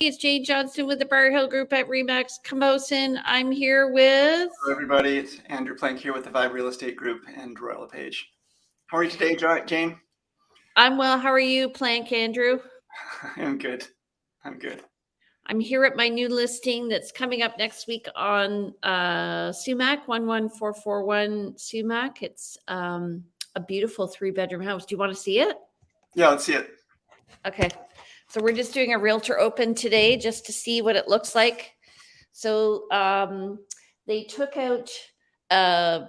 everybody. It's Jane Johnston with the Bar Hill Group at Remax Camosun. I'm here with... Hello, everybody. It's Andrew Plank here with the Vibe Real Estate Group and Royal LePage. How are you today, Jane? I'm well. How are you, Plank Andrew? I'm good. I'm here at my new listing that's coming up next week on Sumac, 11441 Sumac. It's a beautiful 3-bedroom house. Do you want to see it? Yeah, let's see it. Okay. So we're just doing a realtor open today just to see what it looks like. So they took out a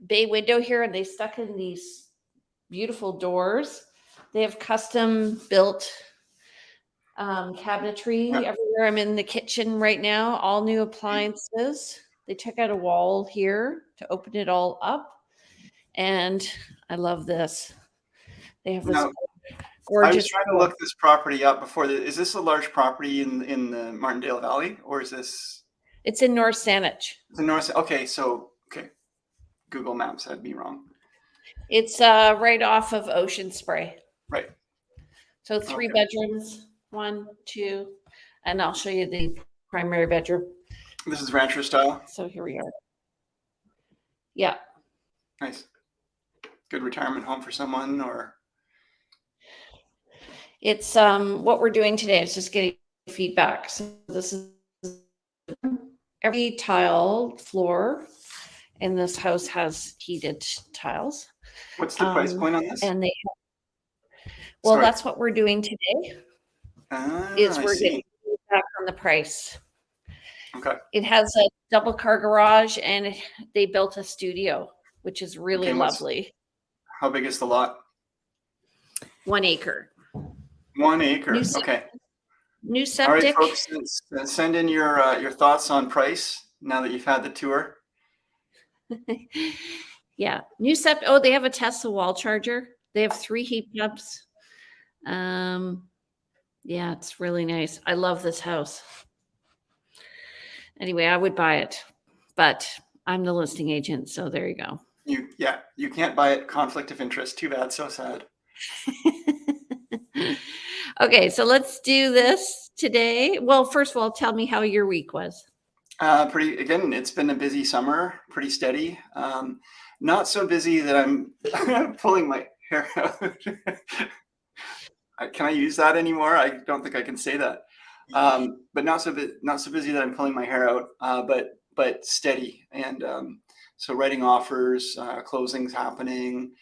bay window here and they stuck in these beautiful doors. They have custom built cabinetry everywhere. I'm in the kitchen right now, all new appliances. They took out a wall here to open it all up. And I love this. They have this gorgeous. I was trying to look this property up before. Is this a large property in the Martindale Valley, or is this? It's in North Saanich. It's in North. Okay, Google Maps had me wrong. It's right off of Ocean Spray. Right. So 3 bedrooms, 1, 2, and I'll show you the primary bedroom. This is rancher style. So here we are. Yeah. Nice. Good retirement home for someone, or? It's what we're doing today is just getting feedback. So this is every tile floor in this house has heated tiles. What's the price point on this? And that's what we're doing today. We're getting feedback on the price. Okay. It has a double car garage and they built a studio, which is really lovely. How big is the lot? 1 acre. 1 acre. Okay. New septic. All right, folks, send in your thoughts on price now that you've had the tour. Yeah. New septic. Oh, they have a Tesla wall charger. They have 3 heat pumps. Yeah, it's really nice. I love this house. Anyway, I would buy it, but I'm the listing agent, so there you go. You can't buy it. Conflict of interest. Too bad. So sad. Okay, so let's do this today. Well, first of all, tell me how your week was. Again, it's been a busy summer, pretty steady. Not so busy that I'm pulling my hair out. Can I use that anymore? I don't think I can say that. But not so busy that I'm pulling my hair out, but steady. And so writing offers, closings happening,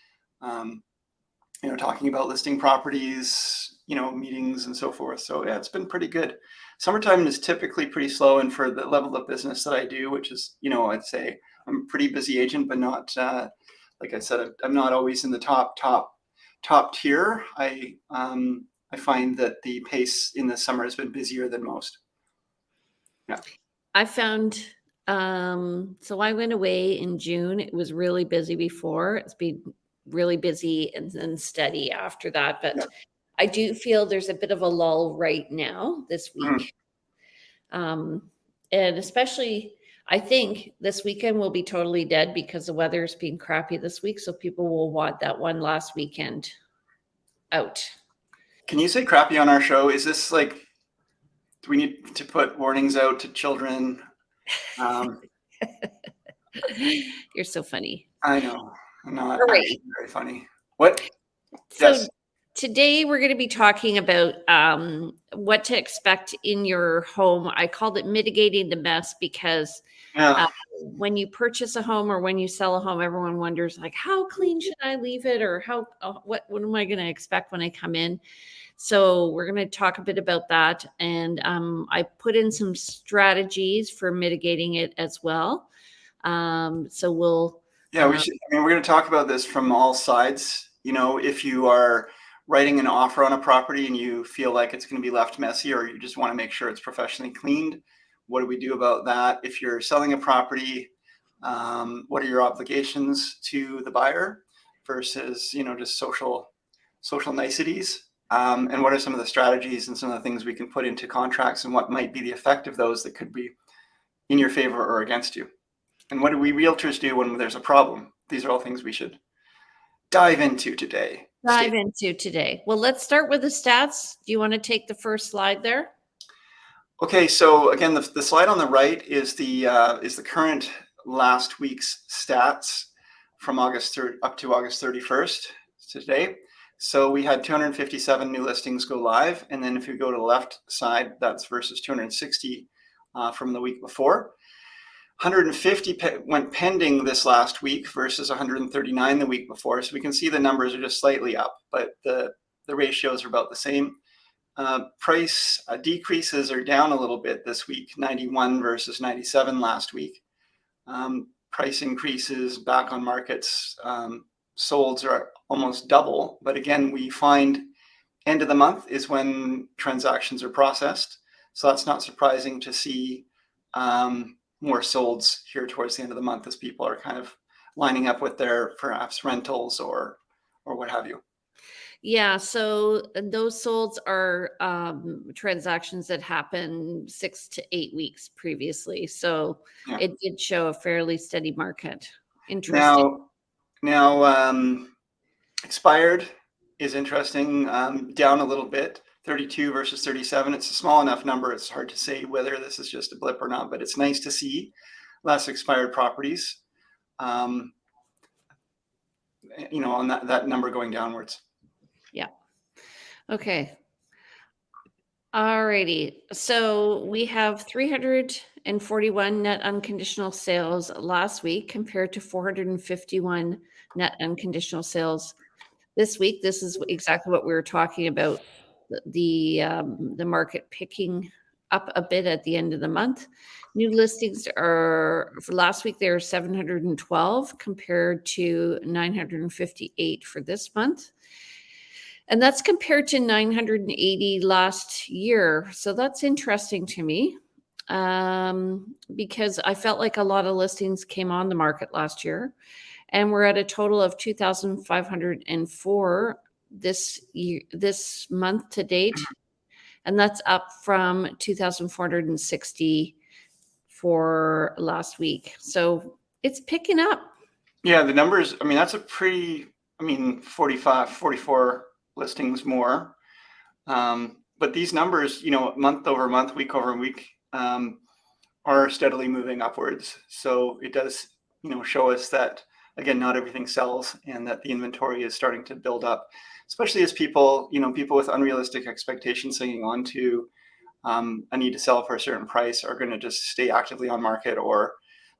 talking about listing properties, meetings and so forth. So yeah, it's been pretty good. Summertime is typically pretty slow, and for the level of business that I do, which is, I'd say I'm a pretty busy agent, but not, like I said, I'm not always in the top tier. I find that the pace in the summer has been busier than most. Yeah. I found, so I went away in June. It was really busy before. It's been really busy and then steady after that. But I do feel there's a bit of a lull right now this week. And especially, I think this weekend will be totally dead because the weather's been crappy this week. So people will want that one last weekend out. Can you say crappy on our show? Is this like, do we need to put warnings out to children? You're so funny. I know. I'm not actually very funny. What? So today we're going to be talking about what to expect in your home. I called it mitigating the mess because when you purchase a home or when you sell a home, everyone wonders like, how clean should I leave it? Or what am I going to expect when I come in? So we're going to talk a bit about that. And I put in some strategies for mitigating it as well. So we'll... we're going to talk about this from all sides. If you are writing an offer on a property and you feel like it's going to be left messy, or you just want to make sure it's professionally cleaned, what do we do about that? If you're selling a property, what are your obligations to the buyer versus, just social niceties? And what are some of the strategies and some of the things we can put into contracts, and what might be the effect of those that could be in your favor or against you? And what do we realtors do when there's a problem? These are all things we should dive into today. Well, let's start with the stats. Do you want to take the first slide there? Okay, so again, the slide on the right is the current last week's stats from August 3rd up to August 31st today. So we had 257 new listings go live, and then if you go to the left side, that's versus 260 from the week before. 150 went pending this last week versus 139 the week before. So we can see the numbers are just slightly up, but the ratios are about the same. Price decreases are down a little bit this week, 91 versus 97 last week. Price increases back on markets, solds are almost double. But again, we find end of the month is when transactions are processed. So that's not surprising to see more solds here towards the end of the month as people are kind of lining up with their perhaps rentals or what have you. Yeah, so those solds are transactions that happened 6 to 8 weeks previously. So Yeah. it did show a fairly steady market. Interesting. Now, expired is interesting, down a little bit, 32 versus 37. It's a small enough number. It's hard to say whether this is just a blip or not, but it's nice to see less expired properties, on that number going downwards. Yeah. Okay. Alrighty. So we have 341 net unconditional sales last week compared to 451 net unconditional sales this week. This is exactly what we were talking about, the market picking up a bit at the end of the month. New listings are, for last week, they were 712 compared to 958 for this month. And that's compared to 980 last year. So that's interesting to me, because I felt like a lot of listings came on the market last year. And we're at a total of 2,504 this month to date. And that's up from 2,460 for last week. So it's picking up. Yeah, the numbers, I mean, that's a pretty, 45, 44 listings more. But these numbers, month over month, week over week, are steadily moving upwards. So it does, show us that, again, not everything sells and that the inventory is starting to build up, especially as people with unrealistic expectations hanging on to a need to sell for a certain price are going to just stay actively on market or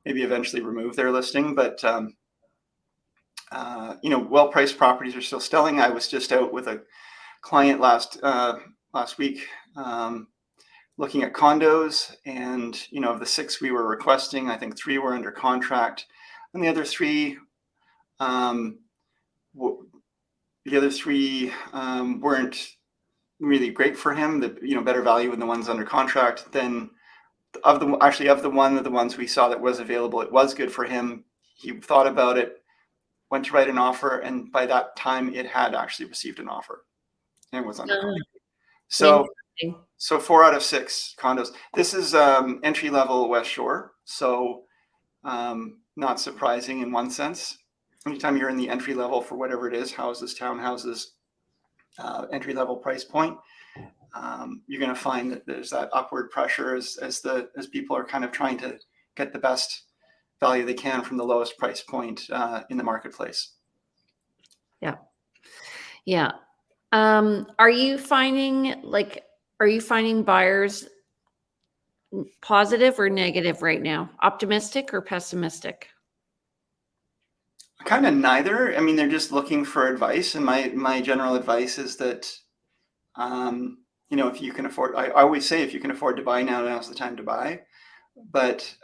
maybe eventually remove their listing. But, well-priced properties are still selling. I was just out with a client last week looking at condos, and of the 6 we were requesting, I think 3 were under contract, and the other three weren't really great for him. Better value in the ones under contract. Then of the ones we saw that was available, it was good for him. He thought about it, went to write an offer, and by that time it had actually received an offer and was under contract. So 4 out of 6 condos. This is entry level West Shore, so not surprising in one sense. Anytime you're in the entry level for whatever it is, houses, townhouses, entry level price point, you're going to find that there's that upward pressure as people are kind of trying to get the best value they can from the lowest price point in the marketplace. Yeah. Are you finding buyers positive or negative right now? Optimistic or pessimistic? Kind of neither. I mean, they're just looking for advice, and my general advice is that, if you can afford, I always say if you can afford to buy now, now's the time to buy. But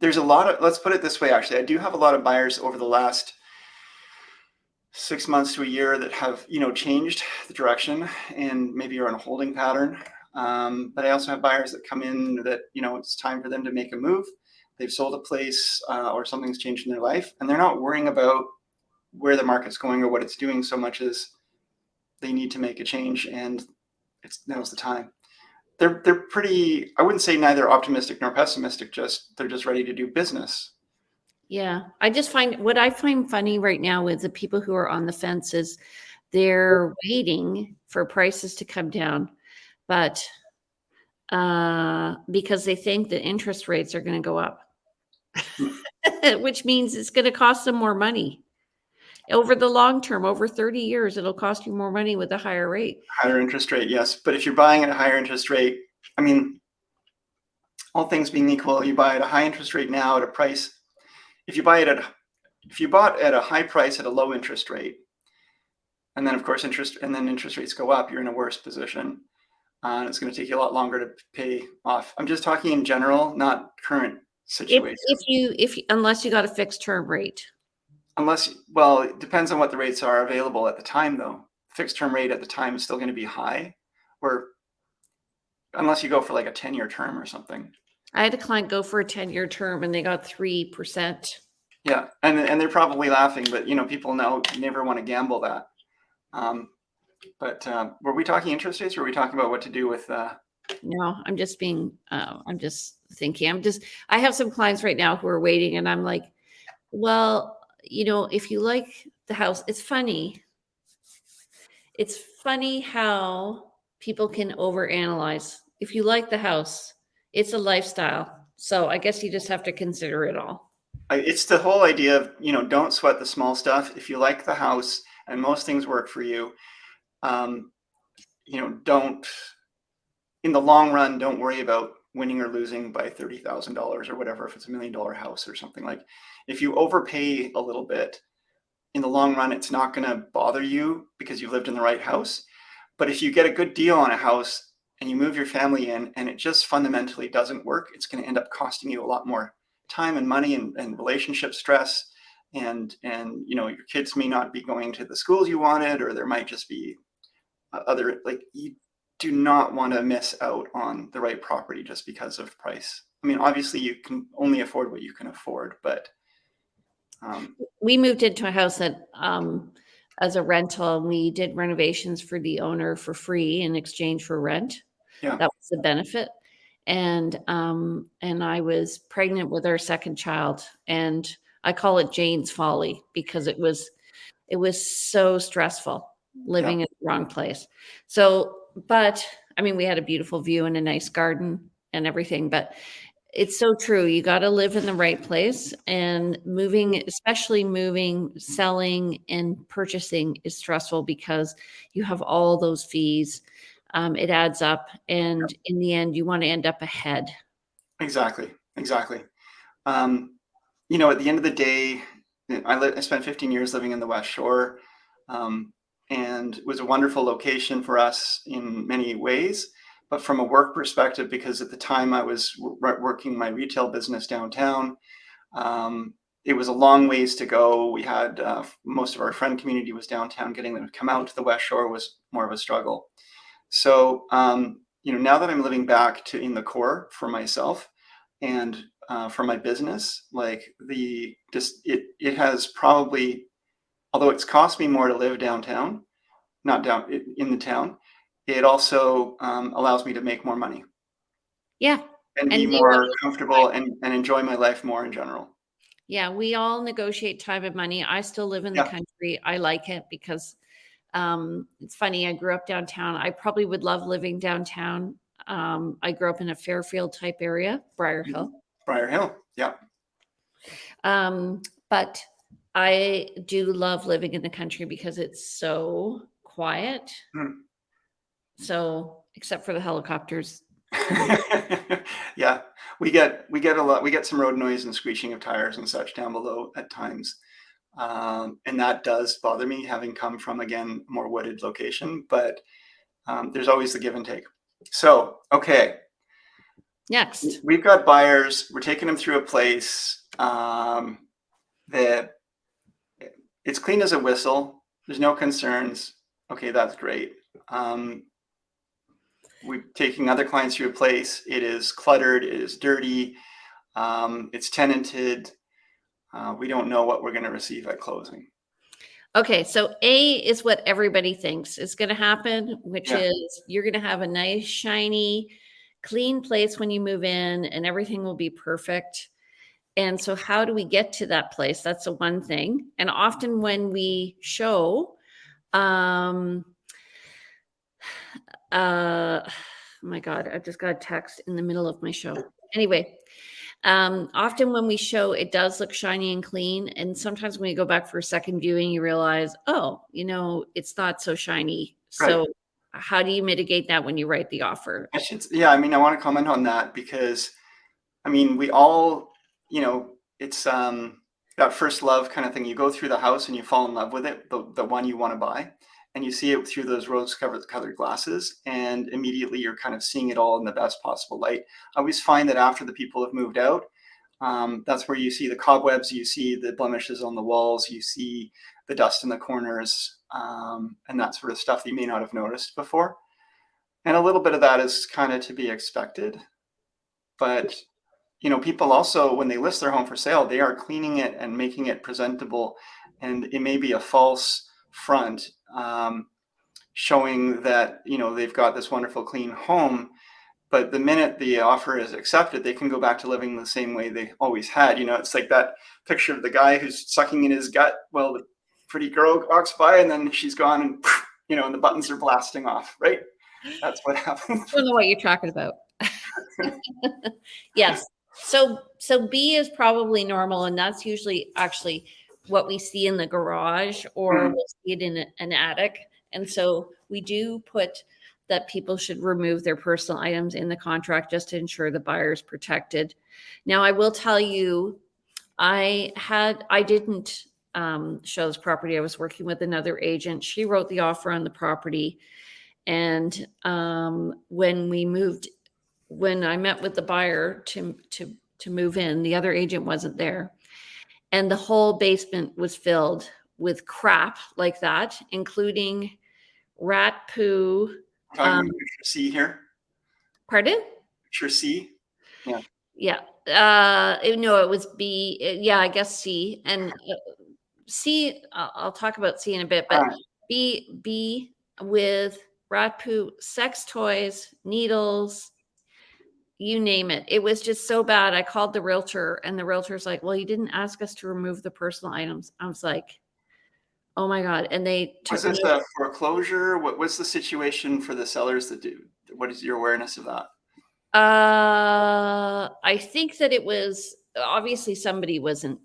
there's a lot of, let's put it this way, actually, I do have a lot of buyers over the last 6 months to a year that have, changed the direction and maybe are in a holding pattern. But I also have buyers that come in that, it's time for them to make a move. They've sold a place or something's changed in their life, and they're not worrying about where the market's going or what it's doing so much as they need to make a change, and now's the time. They're pretty, I wouldn't say neither optimistic nor pessimistic, they're just ready to do business. Yeah. What I find funny right now with the people who are on the fence is they're waiting for prices to come down, but because they think that interest rates are going to go up, which means it's going to cost them more money. Over the long term, over 30 years, it'll cost you more money with a higher rate. Higher interest rate, yes. But if you're buying at a higher interest rate, I mean, all things being equal, you buy at a high interest rate now at a price. If you bought at a high price at a low interest rate, and then of course interest rates go up, you're in a worse position. And it's going to take you a lot longer to pay off. I'm just talking in general, not current situation. Unless you got a fixed term rate. Well, it depends on what the rates are available at the time, though. Fixed term rate at the time is still going to be high, or unless you go for like a 10-year term or something. I had a client go for a 10-year term and they got 3%. Yeah, and they're probably laughing, but people now never want to gamble that. But were we talking interest rates, or were we talking about what to do with? No, I'm just thinking. I have some clients right now who are waiting, and I'm like, well, if you like the house, it's funny. It's funny how people can overanalyze. If you like the house, it's a lifestyle. So I guess you just have to consider it all. It's the whole idea of, don't sweat the small stuff. If you like the house and most things work for you, don't, in the long run, don't worry about winning or losing by $30,000 or whatever, if it's $1 million house or something. Like, if you overpay a little bit, in the long run, it's not going to bother you because you lived in the right house. But if you get a good deal on a house and you move your family in and it just fundamentally doesn't work, it's going to end up costing you a lot more time and money and relationship stress. And your kids may not be going to the schools you wanted, or there might just be other, like, you do not want to miss out on the right property just because of price. I mean, obviously you can only afford what you can afford, but we moved into a house that as a rental, and we did renovations for the owner for free in exchange for rent. Yeah. That was the benefit. And I was pregnant with our second child, and I call it Jane's Folly because it was so stressful living in the wrong place. So, but I mean, we had a beautiful view and a nice garden and everything, but it's so true. You got to live in the right place, and especially moving, selling and purchasing is stressful because you have all those fees. It adds up. And in the end, you want to end up ahead. Exactly. At the end of the day, I spent 15 years living in the West Shore, and it was a wonderful location for us in many ways. But from a work perspective, because at the time I was working my retail business downtown, it was a long ways to go. We had most of our friend community was downtown. Getting them to come out to the West Shore was more of a struggle. So, now that I'm living back in the core for myself and for my business, like it has probably, although it's cost me more to live downtown, not down in the town, it also allows me to make more money. Yeah. And be more comfortable and enjoy my life more in general. Yeah, we all negotiate time and money. I still live in the country. I like it because it's funny. I grew up downtown. I probably would love living downtown. I grew up in a Fairfield type area, Briar Hill. Briar Hill, yeah. But I do love living in the country because it's so quiet. So, except for the helicopters. Yeah, we get a lot. We get some road noise and screeching of tires and such down below at times, and that does bother me, having come from, again, more wooded location. But there's always the give and take. So, okay, next we've got buyers. We're taking them through a place that it's clean as a whistle. There's no concerns. Okay, that's great. We're taking other clients through a place. It is cluttered. It is dirty. It's tenanted. We don't know what we're going to receive at closing. Okay, so A is what everybody thinks is going to happen, which is you're going to have a nice, shiny, clean place when you move in, and everything will be perfect. And so how do we get to that place? That's the one thing. And often when we show, Oh my God, I just got a text in the middle of my show. Anyway, often when we show, it does look shiny and clean. And sometimes when you go back for a second viewing, you realize, oh, it's not so shiny. Right. So how do you mitigate that when you write the offer? Yeah, I mean, I want to comment on that because, I mean, we all, it's that first love kind of thing. You go through the house and you fall in love with it, the one you want to buy, and you see it through those rose-colored glasses, and immediately you're kind of seeing it all in the best possible light. I always find that after the people have moved out, that's where you see the cobwebs, you see the blemishes on the walls, you see the dust in the corners, and that sort of stuff that you may not have noticed before. And a little bit of that is kind of to be expected. But, people also, when they list their home for sale, they are cleaning it and making it presentable. And it may be a false front, showing that, they've got this wonderful clean home. But the minute the offer is accepted, they can go back to living the same way they always had. It's like that picture of the guy who's sucking in his gut while the pretty girl walks by, and then she's gone, and and the buttons are blasting off, right? That's what happens. I don't know what you're talking about. Yes. So B is probably normal, and that's usually actually what we see in the garage, or we'll see it in an attic. And so we do put that people should remove their personal items in the contract just to ensure the buyer is protected. Now, I will tell you, I didn't show this property. I was working with another agent. She wrote the offer on the property. And when I met with the buyer to move in, the other agent wasn't there. And the whole basement was filled with crap like that, including rat poo. Talking picture C here. Pardon? Picture C. Yeah. Yeah. No, it was B. Yeah, I guess C. And C, I'll talk about C in a bit, but B with rat poo, sex toys, needles, you name it. It was just so bad. I called the realtor, and the realtor's like, well, you didn't ask us to remove the personal items. I was like, oh my God. And they took Was this a foreclosure? What's the situation for the sellers that do? What is your awareness of that? I think that it was obviously somebody wasn't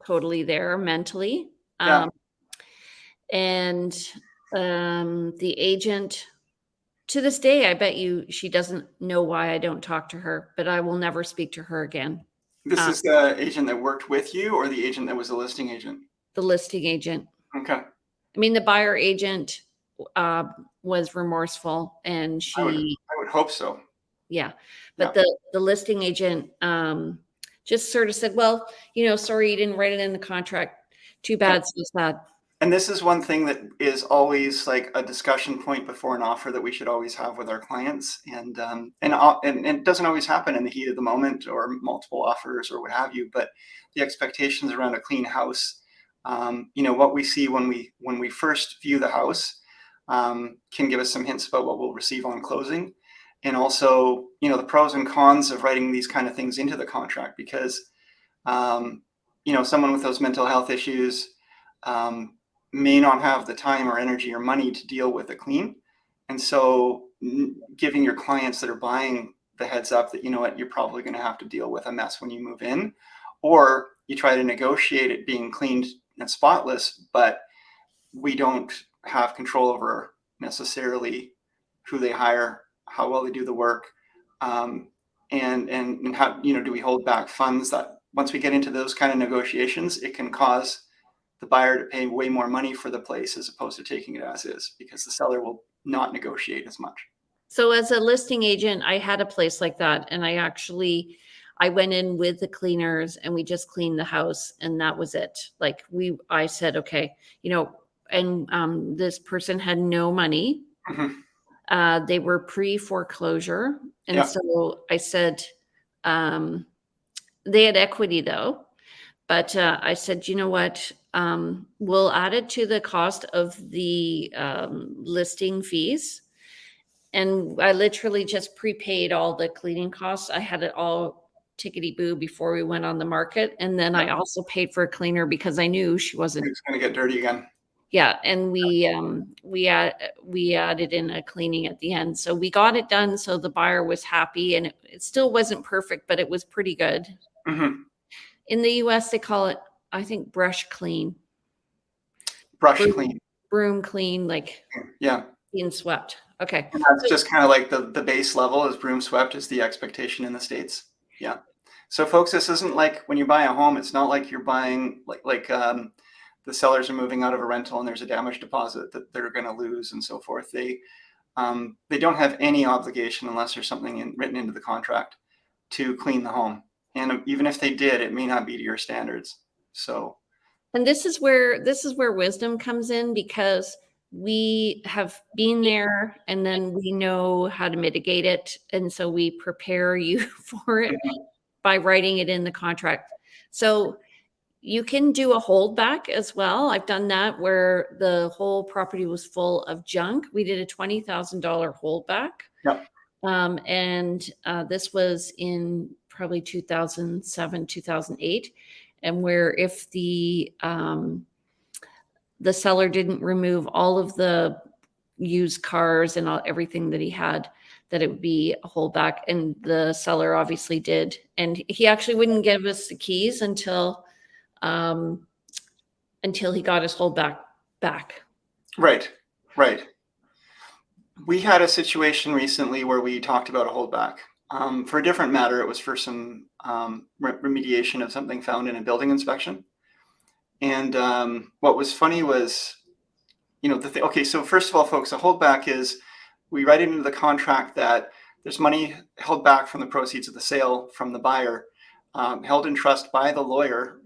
totally there mentally. Yeah. And the agent, to this day, I bet you she doesn't know why I don't talk to her, but I will never speak to her again. This is the agent that worked with you, or the agent that was a listing agent? The listing agent. Okay. I mean, the buyer agent was remorseful, and I would hope so. Yeah. But the listing agent just sort of said, well, sorry, you didn't write it in the contract. Too bad. So sad. And this is one thing that is always like a discussion point before an offer that we should always have with our clients. And it doesn't always happen in the heat of the moment or multiple offers or what have you, but the expectations around a clean house, what we see when we first view the house can give us some hints about what we'll receive on closing. And also, the pros and cons of writing these kind of things into the contract, because, someone with those mental health issues may not have the time or energy or money to deal with a clean. And so giving your clients that are buying the heads up that, you're probably going to have to deal with a mess when you move in, or you try to negotiate it being cleaned and spotless, but we don't have control over necessarily who they hire, how well they do the work, and how, do we hold back funds that once we get into those kind of negotiations, it can cause the buyer to pay way more money for the place as opposed to taking it as is, because the seller will not negotiate as much. So as a listing agent, I had a place like that, and I went in with the cleaners, and we just cleaned the house, and that was it. Like I said, okay, and this person had no money. Mm-hmm. They were pre-foreclosure. And so I said, they had equity though. But I said, you know what? We'll add it to the cost of the listing fees. And I literally just prepaid all the cleaning costs. I had it all tickety-boo before we went on the market. And then I also paid for a cleaner because I knew she wasn't. It's going to get dirty again. Yeah, and we added in a cleaning at the end, so we got it done. So the buyer was happy, and it still wasn't perfect, but it was pretty good. Mm-hmm. In the U.S., they call it, I think, brush clean, Brush broom, clean. broom clean, like Yeah. being swept. Okay, And that's just kind of like the base level is broom swept is the expectation in the States. Yeah. So folks, this isn't like when you buy a home, it's not like you're buying the sellers are moving out of a rental and there's a damage deposit that they're going to lose and so forth. They don't have any obligation unless there's something written into the contract to clean the home. And even if they did, it may not be to your standards. So, and this is where wisdom comes in, because we have been there and then we know how to mitigate it, and so we prepare you for it by writing it in the contract. So you can do a holdback as well. I've done that where the whole property was full of junk. We did a $20,000 holdback. yeah. And this was in probably 2007, 2008. And where if the seller didn't remove all of the used cars and everything that he had, that it would be a holdback. And the seller obviously did. And he actually wouldn't give us the keys until he got his holdback back. Right. Right. We had a situation recently where we talked about a holdback. For a different matter, it was for some remediation of something found in a building inspection. And what was funny was, okay, so first of all, folks, a holdback is we write it into the contract that there's money held back from the proceeds of the sale from the buyer, held in trust by the lawyer.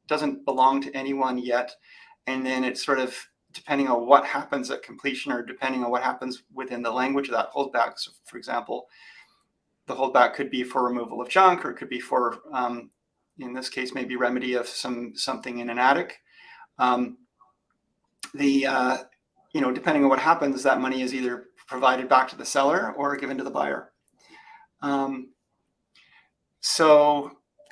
Doesn't belong to anyone yet. And then it's sort of depending on what happens at completion or depending on what happens within the language of that holdback. So for example, the holdback could be for removal of junk, or it could be for, in this case, maybe remedy of something in an attic. Depending on what happens, that money is either provided back to the seller or given to the buyer.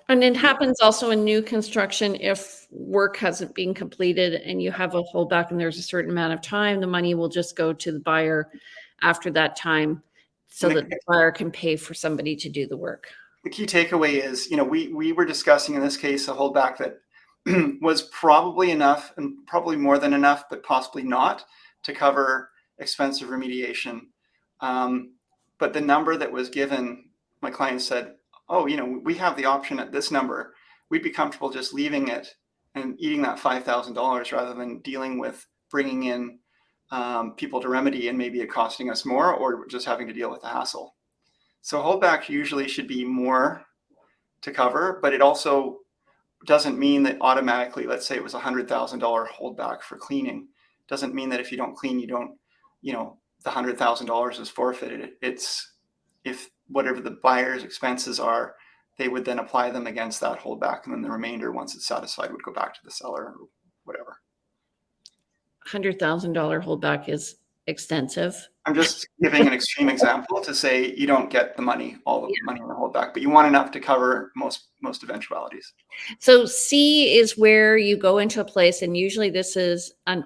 And it happens also in new construction. If work hasn't been completed and you have a holdback and there's a certain amount of time, the money will just go to the buyer after that time so that the buyer can pay for somebody to do the work. The key takeaway is, we were discussing in this case a holdback that was probably enough and probably more than enough, but possibly not to cover expensive remediation. But the number that was given, my client said, oh, we have the option at this number. We'd be comfortable just leaving it and eating that $5,000 rather than dealing with bringing in people to remedy and maybe it costing us more or just having to deal with the hassle. So holdback usually should be more to cover, but it also doesn't mean that automatically, let's say it was $100,000 holdback for cleaning, doesn't mean that if you don't clean, you don't, the $100,000 is forfeited. It's if whatever the buyer's expenses are, they would then apply them against that holdback, and then the remainder, once it's satisfied, would go back to the seller or whatever. $100,000 holdback is extensive. I'm just giving an extreme example to say you don't get the money, all the money in the holdback, but you want enough to cover most eventualities. So C is where you go into a place, and usually this is an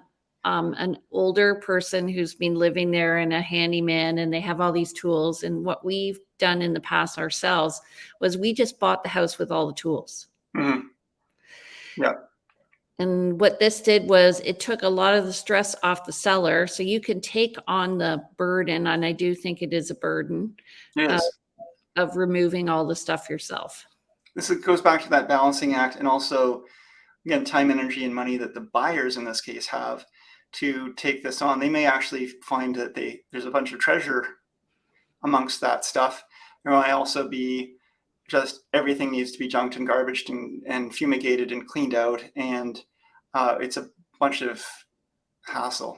older person who's been living there and a handyman, and they have all these tools. And what we've done in the past ourselves was we just bought the house with all the tools. Mm-hmm. Yeah. And what this did was it took a lot of the stress off the seller. So you can take on the burden, and I do think it is a burden, of removing all the stuff yourself. This goes back to that balancing act, and also, again, time, energy, and money that the buyers in this case have to take this on. They may actually find that there's a bunch of treasure amongst that stuff. There might also be just everything needs to be junked and garbaged and fumigated and cleaned out, and it's a bunch of hassle.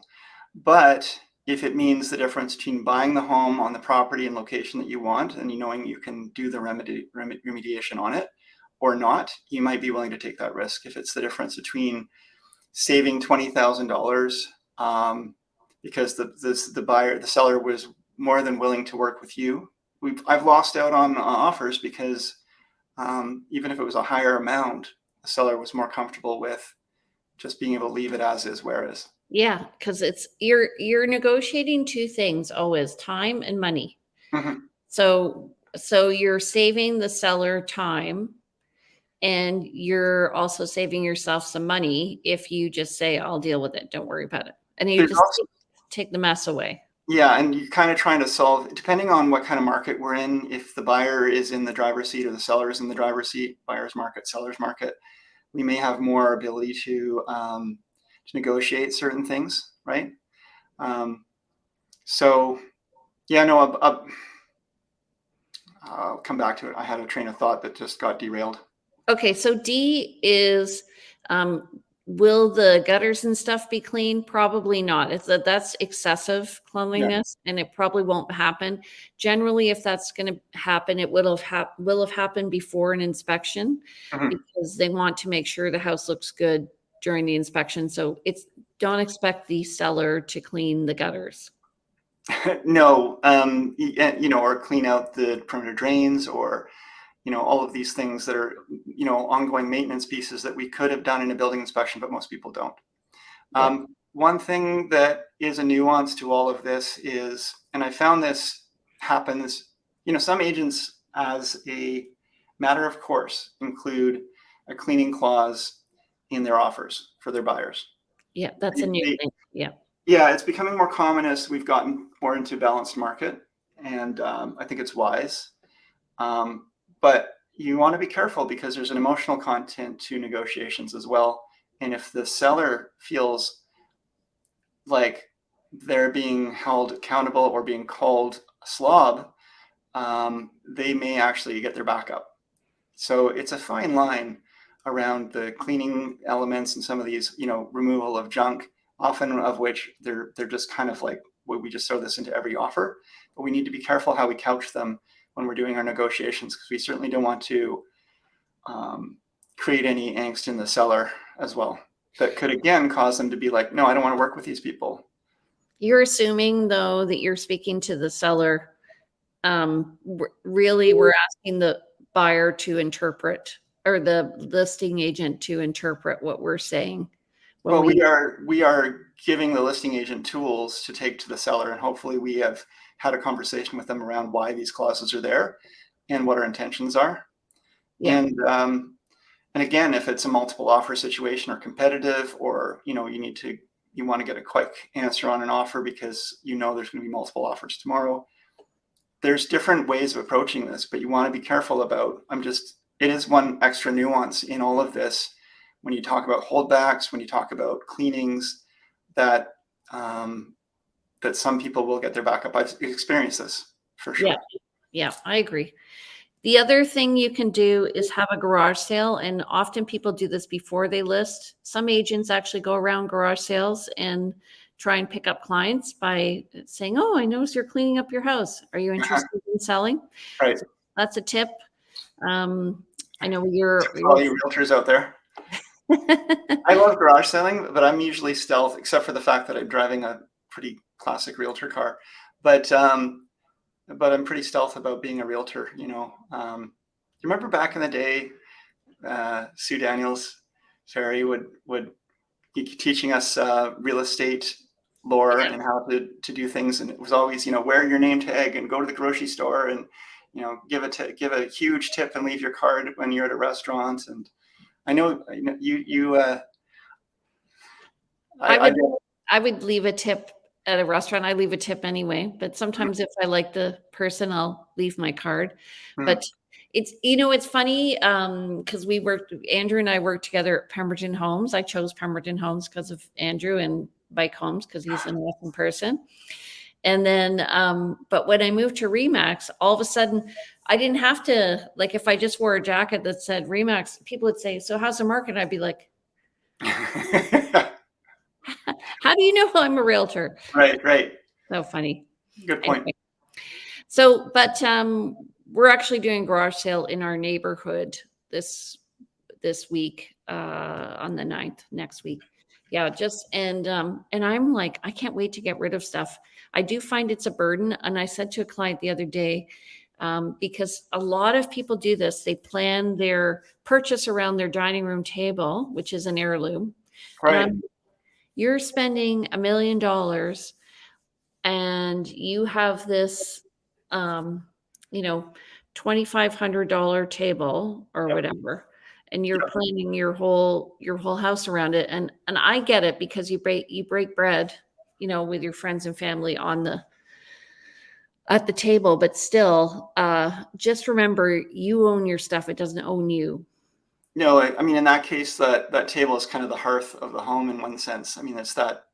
But if it means the difference between buying the home on the property and location that you want, and knowing you can do the remediation on it or not, you might be willing to take that risk. If it's the difference between saving $20,000 because the seller was more than willing to work with you. I've lost out on offers because even if it was a higher amount, the seller was more comfortable with just being able to leave it as is, where is. Yeah, because you're negotiating two things always: time and money. Mm-hmm. So you're saving the seller time, and you're also saving yourself some money if you just say, I'll deal with it, don't worry about it. And you There's just also, take the mess away. yeah, and you're kind of trying to solve, depending on what kind of market we're in, if the buyer is in the driver's seat or the seller is in the driver's seat, buyer's market, seller's market, we may have more ability to negotiate certain things, right? So, yeah, no, I'll come back to it. I had a train of thought that just got derailed. Okay, so D is, will the gutters and stuff be clean? Probably not. That's excessive cleanliness, and it probably won't happen. Generally, if that's going to happen, it will have happened before an inspection, Mm-hmm. because they want to make sure the house looks good during the inspection. So don't expect the seller to clean the gutters. No, or clean out the perimeter drains, or all of these things that are, ongoing maintenance pieces that we could have done in a building inspection, but most people don't. Yeah. One thing that is a nuance to all of this is, and I found this happens, some agents, as a matter of course, include a cleaning clause in their offers for their buyers. Yeah, that's a new thing. Yeah. Yeah, it's becoming more common as we've gotten more into balanced market, and I think it's wise. But you want to be careful because there's an emotional content to negotiations as well. And if the seller feels like they're being held accountable or being called a slob, they may actually get their back up. So it's a fine line around the cleaning elements and some of these, removal of junk, often of which they're just kind of like, well, we just throw this into every offer. But we need to be careful how we couch them when we're doing our negotiations, because we certainly don't want to create any angst in the seller as well. That could, again, cause them to be like, no, I don't want to work with these people. You're assuming, though, that you're speaking to the seller. Really, we're asking the buyer to interpret, or the listing agent to interpret what we're saying. Well, we are giving the listing agent tools to take to the seller, and hopefully we have had a conversation with them around why these clauses are there and what our intentions are. Yeah. And again, if it's a multiple offer situation or competitive, or you want to get a quick answer on an offer because there's going to be multiple offers tomorrow, there's different ways of approaching this, but you want to be careful about, it is one extra nuance in all of this. When you talk about holdbacks, when you talk about cleanings, that some people will get their back up. I've experienced this for sure. Yeah, I agree. The other thing you can do is have a garage sale, and often people do this before they list. Some agents actually go around garage sales and try and pick up clients by saying, oh, I noticed you're cleaning up your house. Are you interested in selling? Right. So that's a tip. I know you're all you realtors out there. I love garage selling, but I'm usually stealth, except for the fact that I'm driving a pretty classic realtor car. But I'm pretty stealth about being a realtor. Do you remember back in the day, Sue Daniels, Ferry would be teaching us real estate lore and how to do things, and it was always wear your name tag and go to the grocery store and give a huge tip and leave your card when you're at a restaurant. And I know you. I would leave a tip at a restaurant. I leave a tip anyway, but sometimes if I like the person, I'll leave my card. Mm-hmm. But it's funny because Andrew and I worked together at Pemberton Homes. I chose Pemberton Homes because of Andrew, and Bike Homes because he's an awesome person. And then, but when I moved to Remax, all of a sudden I didn't have to, like, if I just wore a jacket that said Remax, people would say, so how's the market? I'd be like, how do you know I'm a realtor? Right. So funny. Good point. Anyway. So, but we're actually doing a garage sale in our neighborhood this week on the 9th, next week. Yeah, and I'm like, I can't wait to get rid of stuff. I do find it's a burden. And I said to a client the other day, because a lot of people do this, they plan their purchase around their dining room table, which is an heirloom. Right. You're spending $1 million and you have this, you know, $2,500 table or Yep. whatever, and you're Yep. planning your whole house around it. And I get it because you break bread, with your friends and family at the table, but still, just remember you own your stuff. It doesn't own you. No, I mean, in that case, that table is kind of the hearth of the home in one sense. I mean, it's that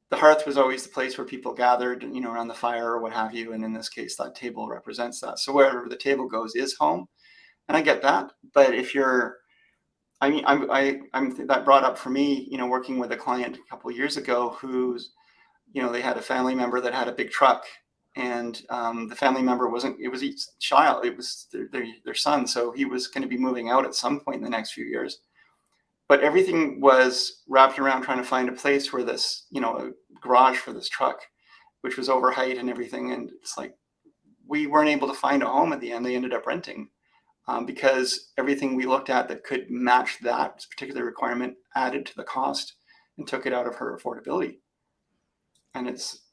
the hearth was always the place where people gathered, around the fire or what have you. And in this case, that table represents that. So wherever the table goes is home. And I get that. But if you're, I mean, I'm that brought up for me, working with a client a couple of years ago who's, they had a family member that had a big truck, and the family member wasn't, it was each child, it was their son. So he was going to be moving out at some point in the next few years. But everything was wrapped around trying to find a place where this, a garage for this truck, which was over height and everything. And it's like, we weren't able to find a home at the end. They ended up renting because everything we looked at that could match that particular requirement added to the cost and took it out of her affordability. And it's,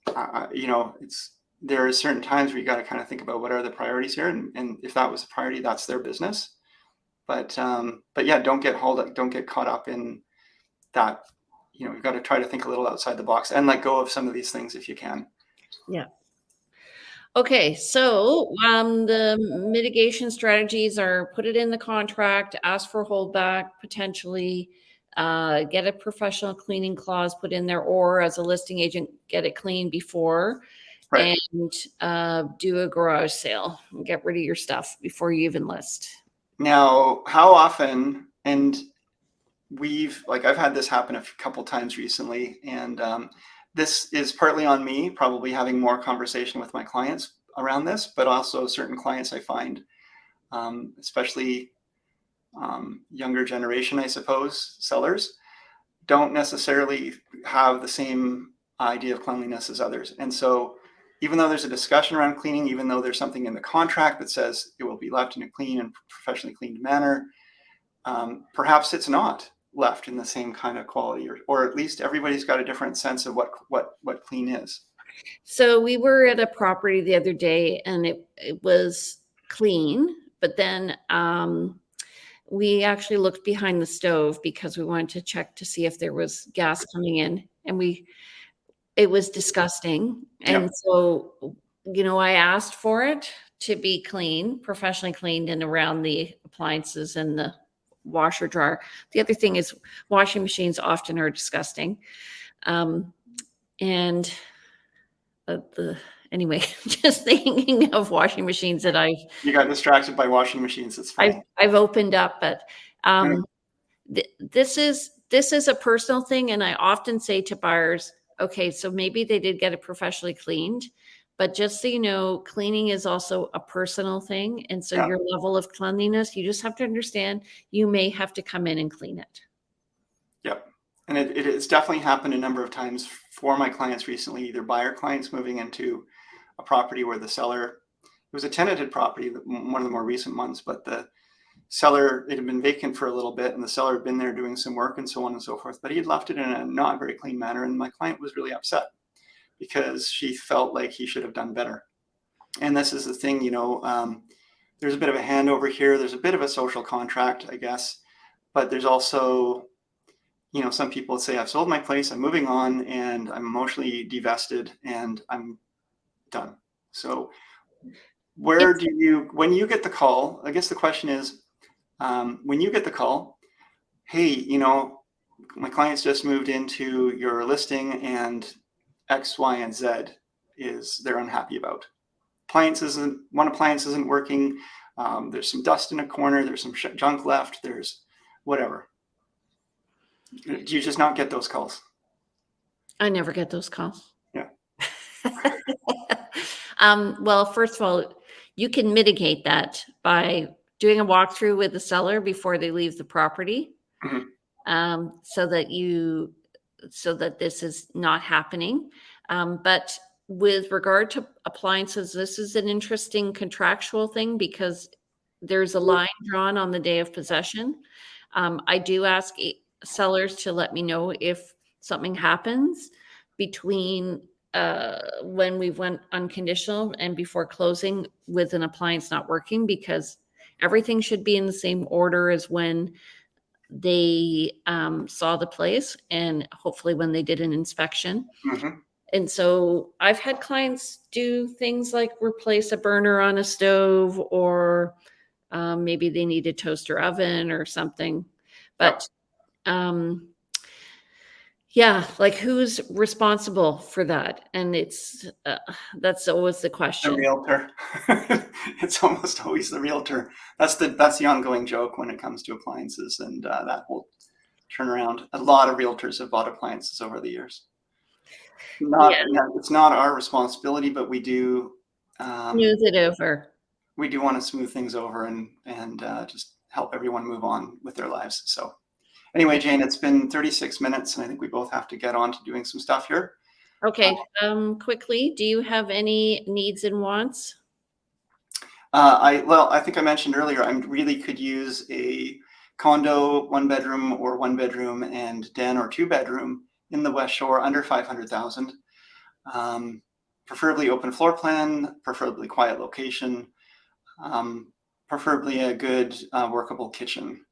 there are certain times where you got to kind of think about what are the priorities here. And if that was a priority, that's their business. But yeah, don't get caught up in that. You've got to try to think a little outside the box and let go of some of these things if you can. Yeah. Okay, so the mitigation strategies are put it in the contract, ask for holdback, potentially get a professional cleaning clause put in there, or as a listing agent, get it cleaned before, Right. and do a garage sale. Get rid of your stuff before you even list. Now, how often, and I've had this happen a couple times recently, and this is partly on me, probably having more conversation with my clients around this, but also certain clients I find, especially younger generation, I suppose, sellers, don't necessarily have the same idea of cleanliness as others. And so even though there's a discussion around cleaning, even though there's something in the contract that says it will be left in a clean and professionally cleaned manner, perhaps it's not left in the same kind of quality, or at least everybody's got a different sense of what clean is. So we were at a property the other day and it was clean, but then we actually looked behind the stove because we wanted to check to see if there was gas coming in, and it was disgusting. Yeah. And so, I asked for it to be clean, professionally cleaned, and around the appliances and the washer dryer. The other thing is washing machines often are disgusting. And anyway, just thinking of washing machines that You got distracted by washing machines. It's fine. I've opened up, but this is a personal thing. And I often say to buyers, okay, so maybe they did get it professionally cleaned, but just so you know, cleaning is also a personal thing. And so your level of cleanliness, you just have to understand you may have to come in and clean it. Yep. And it's definitely happened a number of times for my clients recently, either buyer clients moving into a property where the seller, it was a tenanted property, one of the more recent ones, but the seller, it had been vacant for a little bit and the seller had been there doing some work and so on and so forth, but he had left it in a not very clean manner. And my client was really upset because she felt like he should have done better. And this is the thing, there's a bit of a handover here. There's a bit of a social contract, I guess, but there's also, some people say, I've sold my place, I'm moving on, and I'm emotionally divested and I'm done. So when you get the call, I guess the question is, when you get the call, hey, my client's just moved into your listing and X, Y, and Z they're unhappy about. One appliance isn't working. There's some dust in a corner. There's some junk left. There's whatever. Do you just not get those calls? I never get those calls. Yeah. Well, first of all, you can mitigate that by doing a walkthrough with the seller before they leave the property, so that this is not happening. But with regard to appliances, this is an interesting contractual thing because there's a line drawn on the day of possession. I do ask sellers to let me know if something happens between when we went unconditional and before closing with an appliance not working, because everything should be in the same order as when they saw the place and hopefully when they did an inspection. Mhm. And so I've had clients do things like replace a burner on a stove, or maybe they need a toaster oven or something. But yeah, like who's responsible for that? And that's always the The question. realtor. It's almost always the realtor. That's the ongoing joke when it comes to appliances and that whole turnaround. A lot of realtors have bought appliances over the years. Yeah, It's not our responsibility, but we do smooth it over. want to smooth things over and just help everyone move on with their lives. So anyway, Jane, it's been 36 minutes, and I think we both have to get on to doing some stuff here. Okay, quickly, do you have any needs and wants? I think I mentioned earlier, I really could use a condo, 1 bedroom and den or 2 bedroom in the West Shore under 500,000. Preferably open floor plan, preferably quiet location, preferably a good workable kitchen.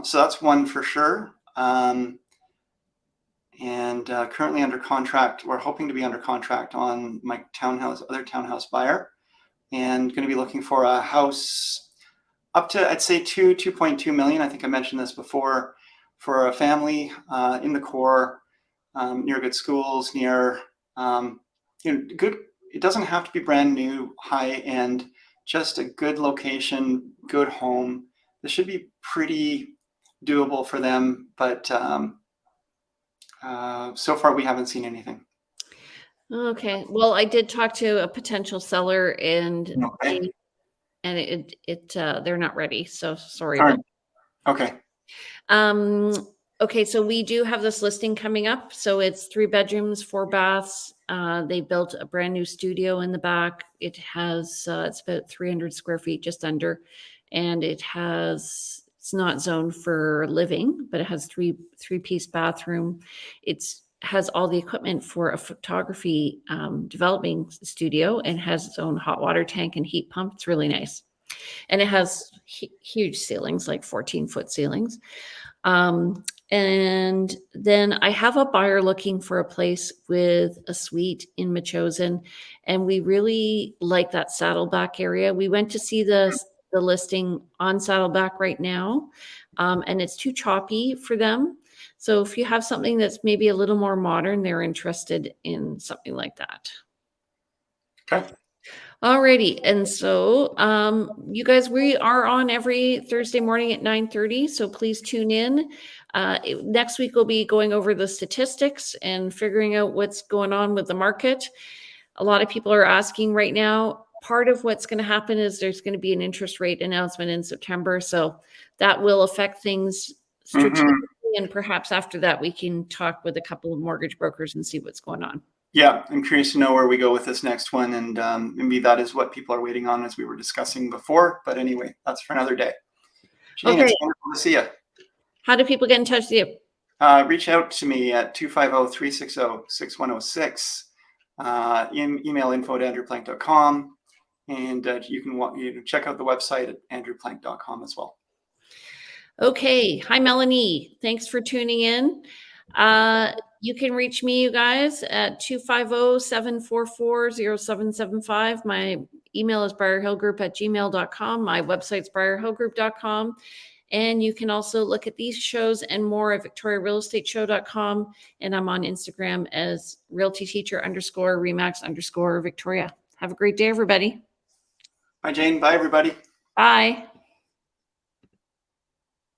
So that's one for sure. And currently under contract, we're hoping to be under contract on my other townhouse buyer, and going to be looking for a house up to, I'd say 2.2 million. I think I mentioned this before, for a family in the core, near good schools, near good. It doesn't have to be brand new, high end, just a good location, good home. This should be pretty doable for them, but so far we haven't seen anything. Okay, well, I did talk to a potential seller, and Okay. they're not ready. So sorry All about right. Okay. Okay, so we do have this listing coming up. So it's 3 bedrooms, 4 baths. They built a brand new studio in the back. It has it's about 300 square feet, just under, and it's not zoned for living, but it has three-piece bathroom. It's has all the equipment for a photography developing studio, and has its own hot water tank and heat pump. It's really nice, and it has huge ceilings, like 14-foot ceilings. And then I have a buyer looking for a place with a suite in Machosen, and we really like that Saddleback area. We went to see the listing on Saddleback right now, and it's too choppy for them. So if you have something that's maybe a little more modern, they're interested in something like that. Okay. Alrighty, and so you guys, we are on every Thursday morning at 9:30, so please tune in. Next week we'll be going over the statistics and figuring out what's going on with the market. A lot of people are asking right now. Part of what's going to happen is there's going to be an interest rate announcement in September, so that will affect things strategically, and perhaps after that we can talk with a couple of mortgage brokers and see what's going on. Yeah, I'm curious to know where we go with this next one, and maybe that is what people are waiting on, as we were discussing before. But anyway, that's for another day. Jane, Okay. It's wonderful to see you. How do people get in touch with you? Reach out to me at 250-360-6106. Email info@andrewplank.com, and you can check out the website at andrewplank.com as well. Okay. Hi, Melanie. Thanks for tuning in. You can reach me, you guys, at 250-744-0775. My email is briarhillgroup@gmail.com. My website's briarhillgroup.com. And you can also look at these shows and more at victoriarealestateshow.com. And I'm on Instagram as realtyteacher_Remax_Victoria. Have a great day, everybody. Bye, Jane. Bye, everybody. Bye.